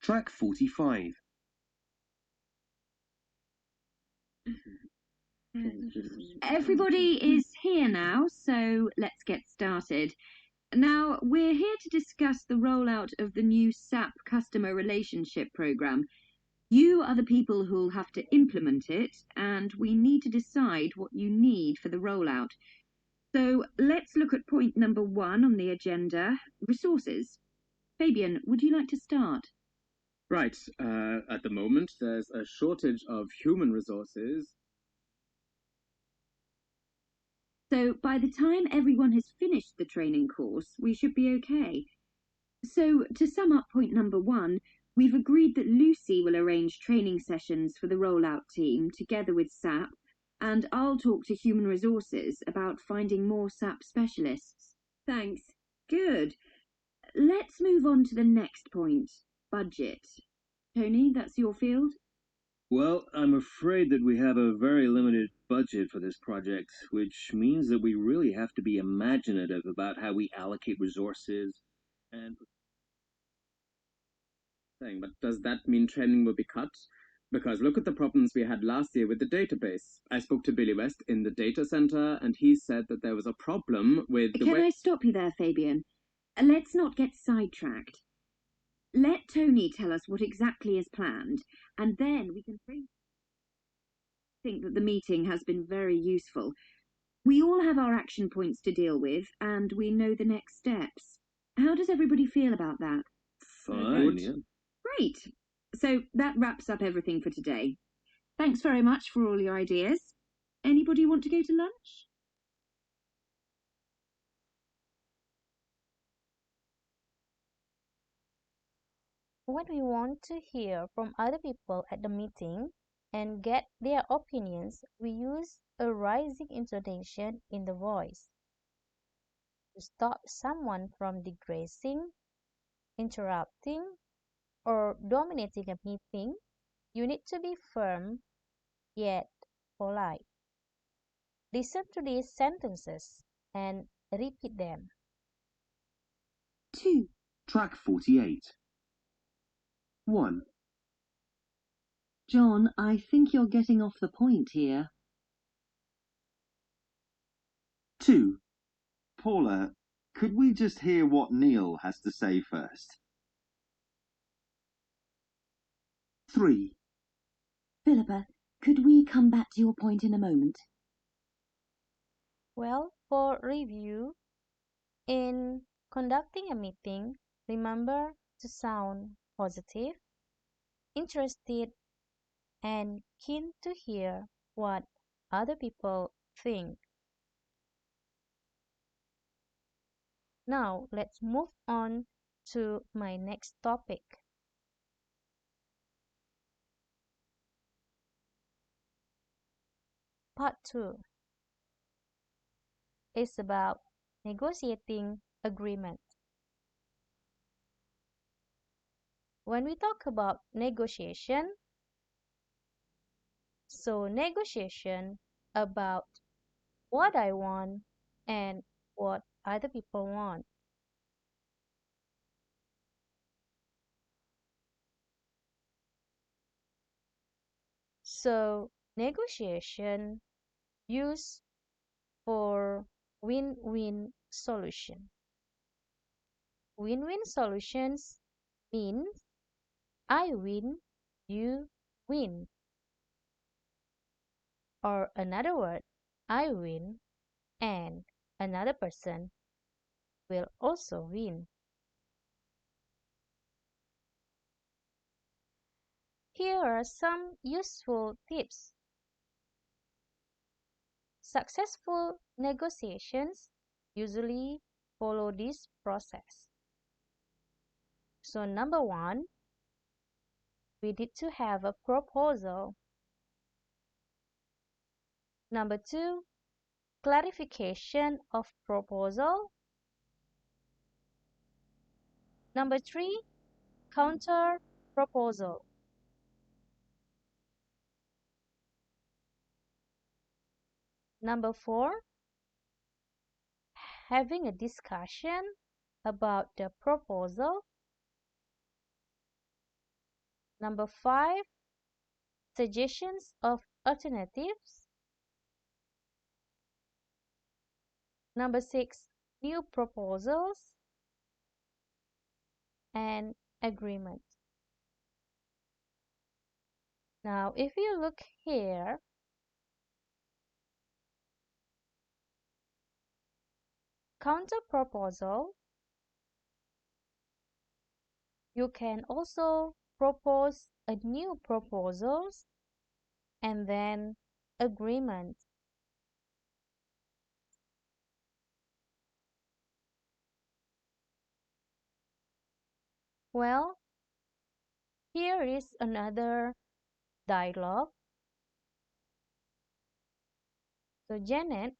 Track 45. Everybody is here now, so let's get started. Now, we're here to discuss the rollout of the new SAP Customer Relationship Program. You are the people who'll have to implement it, and we need to decide what you need for the rollout. So let's look at point number 1 on the agenda, resources. Fabian, would you like to start? Right. At the moment, there's a shortage of human resources. So by the time everyone has finished the training course, we should be okay. So to sum up point number 1, we've agreed that Lucy will arrange training sessions for the rollout team together with SAP, and I'll talk to Human Resources about finding more SAP specialists. Thanks. Good. Let's move on to the next point, budget. Tony, that's your field? Well, I'm afraid that we have a very limited budget for this project, which means that we really have to be imaginative about how we allocate resources and... But does that mean training will be cut? Because look at the problems we had last year with the database. I spoke to Billy West in the data center, and he said that there was a problem with the Can I stop you there, Fabian? Let's not get sidetracked. Let Tony tell us what exactly is planned, and then we can think that the meeting has been very useful. We all have our action points to deal with, and we know the next steps. How does everybody feel about that? Fine, yeah. Great. So that wraps up everything for today. Thanks very much for all your ideas. Anybody want to go to lunch? When we want to hear from other people at the meeting and get their opinions, we use a rising intonation in the voice. To stop someone from digressing, interrupting, or dominating a meeting, you need to be firm yet polite. Listen to these sentences and repeat them. 2. Track 48. 1. John, I think you're getting off the point here. 2. Paula, could we just hear what Neil has to say first? 3. Philippa, could we come back to your point in a moment? Well, for review, in conducting a meeting, remember to sound positive, interested, and keen to hear what other people think. Now, let's move on to my next topic. Part 2 is about negotiating agreement. When we talk about negotiation, so negotiation about what I want and what other people want. So negotiation used for win-win solution. Win-win solutions means I win, you win. Or another word, I win and another person will also win. Here are some useful tips. Successful negotiations usually follow this process. So number 1, we need to have a proposal. Number 2, clarification of proposal. Number 3, counter proposal. Number 4, having a discussion about the proposal. Number 5, suggestions of alternatives. Number 6, new proposals and agreement. Now, if you look here, counter proposal, you can also propose a new proposals and then agreement. Well, here is another dialogue. So Janet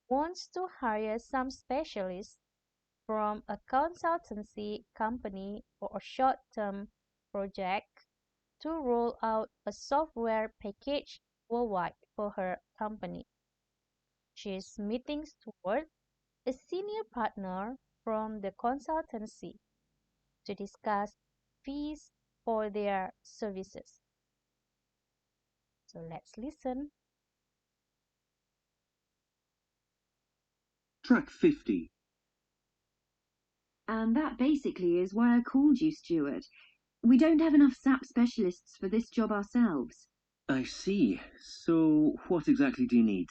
wants to hire some specialists from a consultancy company for a short-term project to roll out a software package worldwide for her company. She is meeting toward a senior partner from the consultancy to discuss fees for their services. So let's listen. Track 50. And that basically is why I called you, Stuart. We don't have enough SAP specialists for this job ourselves. I see. So, what exactly do you need?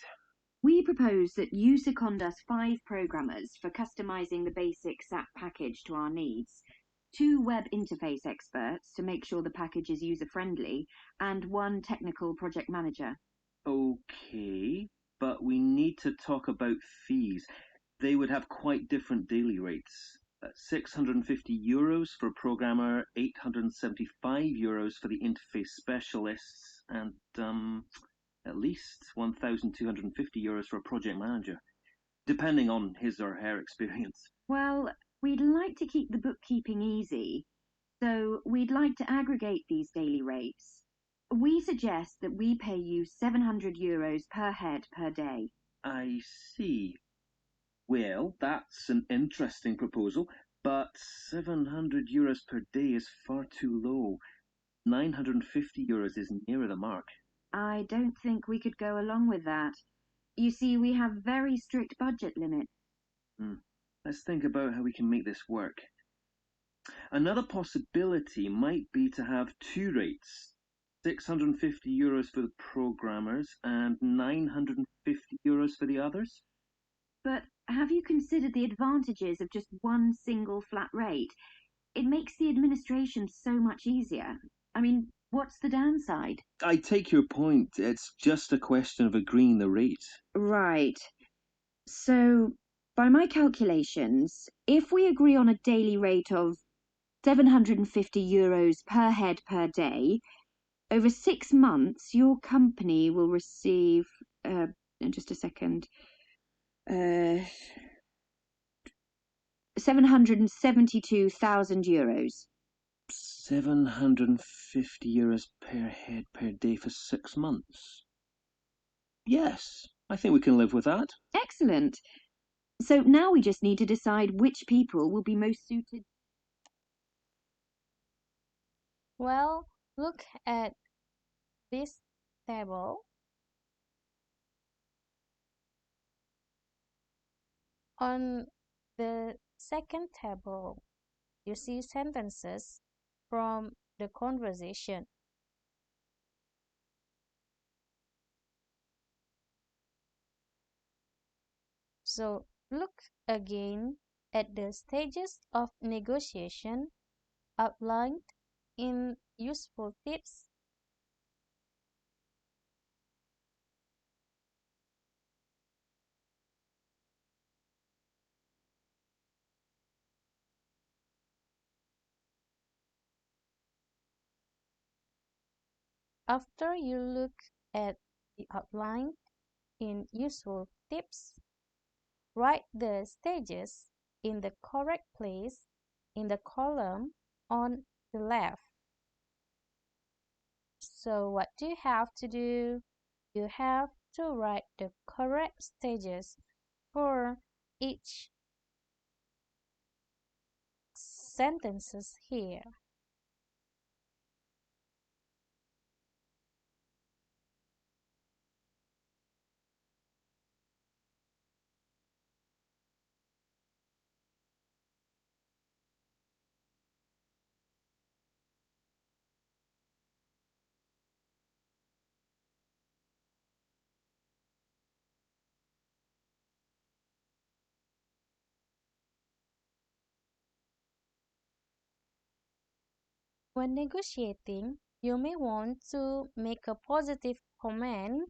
We propose that you second us 5 programmers for customizing the basic SAP package to our needs, 2 web interface experts to make sure the package is user-friendly, and 1 technical project manager. Okay, but we need to talk about fees. They would have quite different daily rates. €650 for a programmer, €875 for the interface specialists, and at least €1,250 for a project manager, depending on his or her experience. Well, we'd like to keep the bookkeeping easy, so we'd like to aggregate these daily rates. We suggest that we pay you €700 per head per day. I see. Well, that's an interesting proposal, but €700 per day is far too low. €950 is nearer the mark. I don't think we could go along with that. You see, we have very strict budget limits. Let's think about how we can make this work. Another possibility might be to have 2 rates. €650 for the programmers and €950 for the others. But have you considered the advantages of just one single flat rate? It makes the administration so much easier. I mean, what's the downside? I take your point. It's just a question of agreeing the rate. Right. So, by my calculations, if we agree on a daily rate of €750 per head per day, over 6 months, your company will receive, just a second, €772,000. €750 per head per day for 6 months. Yes, I think we can live with that. Excellent. So now we just need to decide which people will be most suited. Well, look at this table. On the second table, you see sentences from the conversation. So look again at the stages of negotiation outlined in useful tips. After you look at the outline in useful tips, write the stages in the correct place in the column on the left. So what do you have to do? You have to write the correct stages for each sentences here. When negotiating, you may want to make a positive comment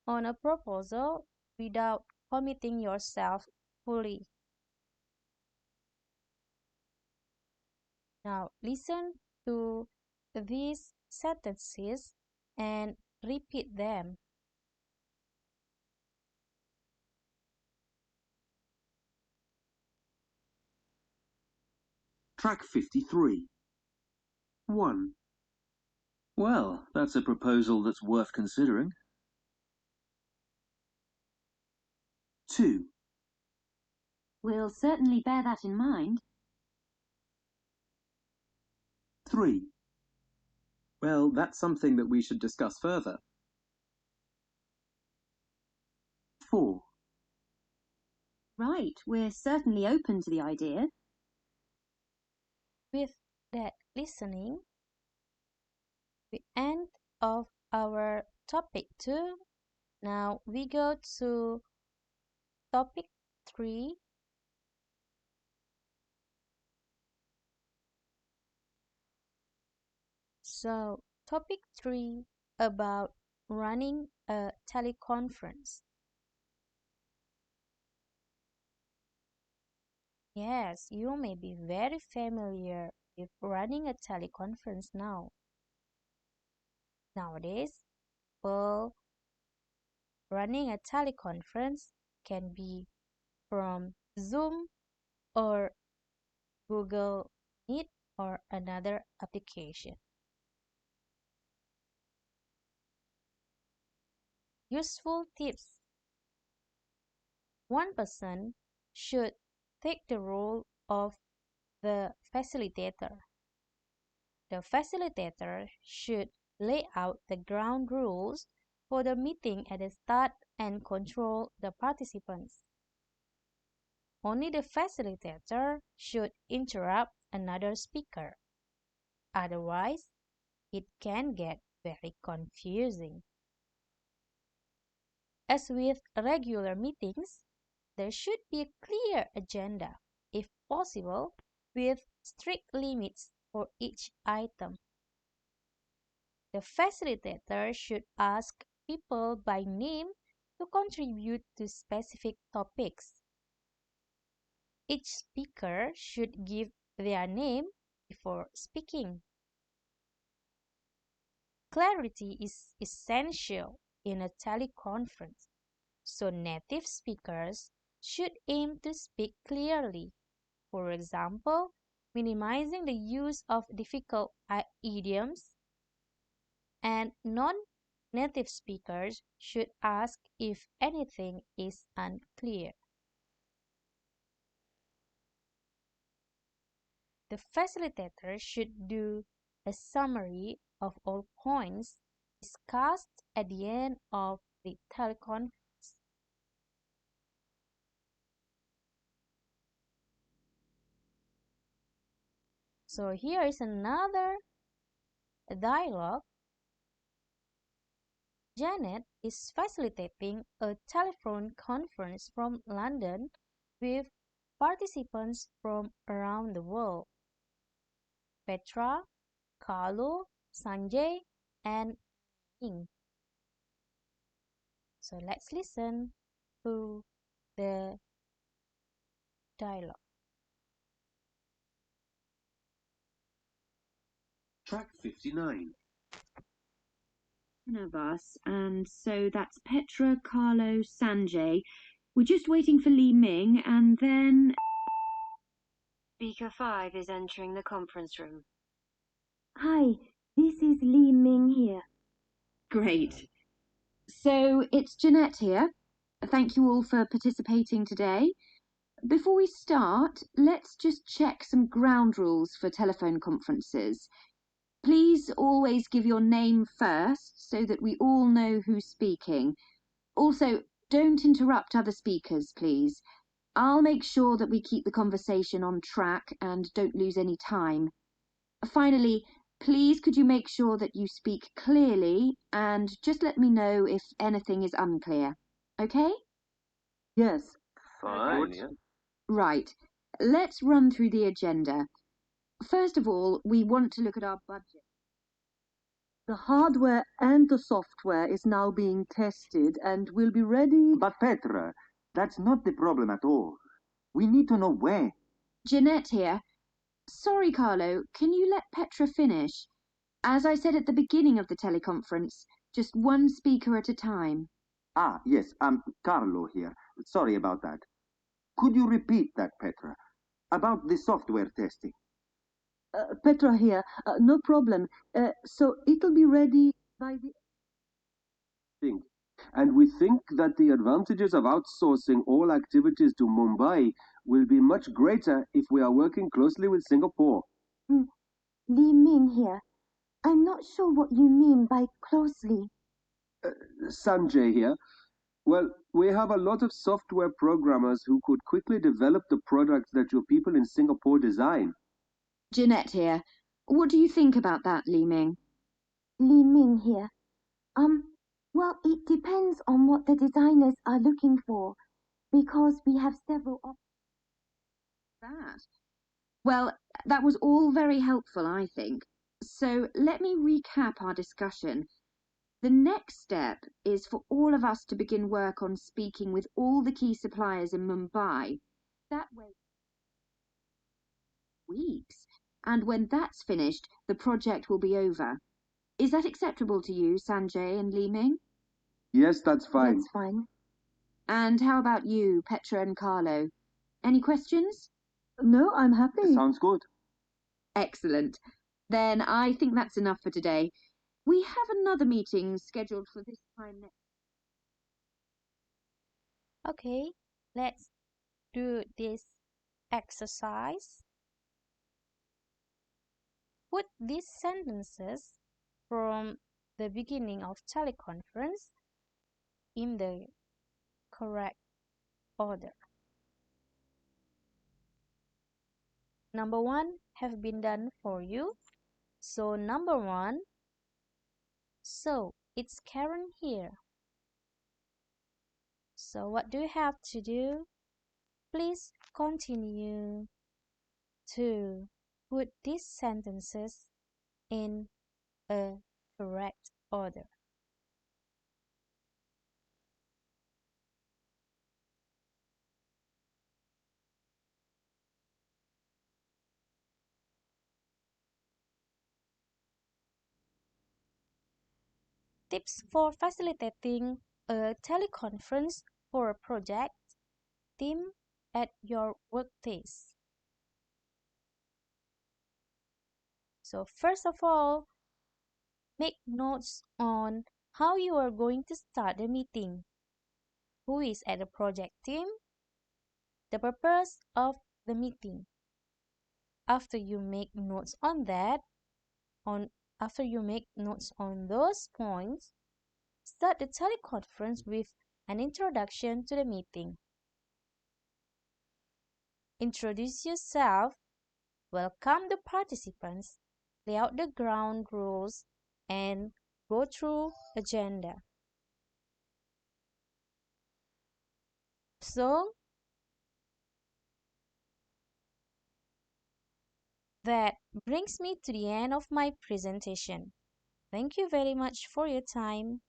on a proposal without committing yourself fully. Now, listen to these sentences and repeat them. Track 53. 1. Well, that's a proposal that's worth considering. 2. We'll certainly bear that in mind. 3. Well, that's something that we should discuss further. 4. Right, we're certainly open to the idea. With that listening, we end of our topic 2. Now we go to topic 3. So, topic 3 about running a teleconference. Yes, you may be very familiar with running a teleconference now. Nowadays, people running a teleconference can be from Zoom or Google Meet or another application. Useful tips. One person should take the role of the facilitator. The facilitator should lay out the ground rules for the meeting at the start and control the participants. Only the facilitator should interrupt another speaker. Otherwise, it can get very confusing. As with regular meetings, there should be a clear agenda, if possible, with strict limits for each item. The facilitator should ask people by name to contribute to specific topics. Each speaker should give their name before speaking. Clarity is essential in a teleconference, so native speakers should aim to speak clearly. For example, minimizing the use of difficult idioms, and non-native speakers should ask if anything is unclear. The facilitator should do a summary of all points discussed at the end of the teleconference. So here is another dialogue. Janet is facilitating a telephone conference from London with participants from around the world. Petra, Carlo, Sanjay, and Ming. So let's listen to the dialogue. Track 59. Of us, and so that's Petra, Carlo, Sanjay. We're just waiting for Li Ming, and then... Speaker 5 is entering the conference room. Hi, this is Li Ming here. Great. So it's Jeanette here. Thank you all for participating today. Before we start, let's just check some ground rules for telephone conferences. Please always give your name first so that we all know who's speaking. Also, don't interrupt other speakers, please. I'll make sure that we keep the conversation on track and don't lose any time. Finally, please could you make sure that you speak clearly and just let me know if anything is unclear. Okay? Yes. Fine. Right. Let's run through the agenda. First of all, we want to look at our budget. The hardware and the software is now being tested and will be ready. But Petra, that's not the problem at all. We need to know when. Jeanette here. Sorry, Carlo, can you let Petra finish? As I said at the beginning of the teleconference, just one speaker at a time. Ah, yes, Carlo here. Sorry about that. Could you repeat that, Petra? About the software testing. Petra here. No problem. So it'll be ready by the... And we think that the advantages of outsourcing all activities to Mumbai will be much greater if we are working closely with Singapore. Li Ming here. I'm not sure what you mean by closely. Sanjay here. Well, we have a lot of software programmers who could quickly develop the products that your people in Singapore design. Jeanette here. What do you think about that, Li Ming? Li Ming here. Well, it depends on what the designers are looking for, because we have several options. That? Well, that was all very helpful, I think. So let me recap our discussion. The next step is for all of us to begin work on speaking with all the key suppliers in Mumbai. That way, weeks. And when that's finished, the project will be over. Is that acceptable to you, Sanjay and Li Ming? Yes, that's fine. That's fine. And how about you, Petra and Carlo? Any questions? No, I'm happy. Sounds good. Excellent. Then I think that's enough for today. We have another meeting scheduled for this time next. Okay, let's do this exercise. Put these sentences from the beginning of teleconference in the correct order. Number 1 have been done for you. So number 1, so it's Karen here. So what do you have to do? Please continue to put these sentences in a correct order. Tips for facilitating a teleconference for a project team at your workplace. So first of all, make notes on how you are going to start the meeting. Who is at the project team? The purpose of the meeting. After you make notes on that, after you make notes on those points, start the teleconference with an introduction to the meeting. Introduce yourself, welcome the participants, lay out the ground rules, and go through agenda. So, that brings me to the end of my presentation. Thank you very much for your time.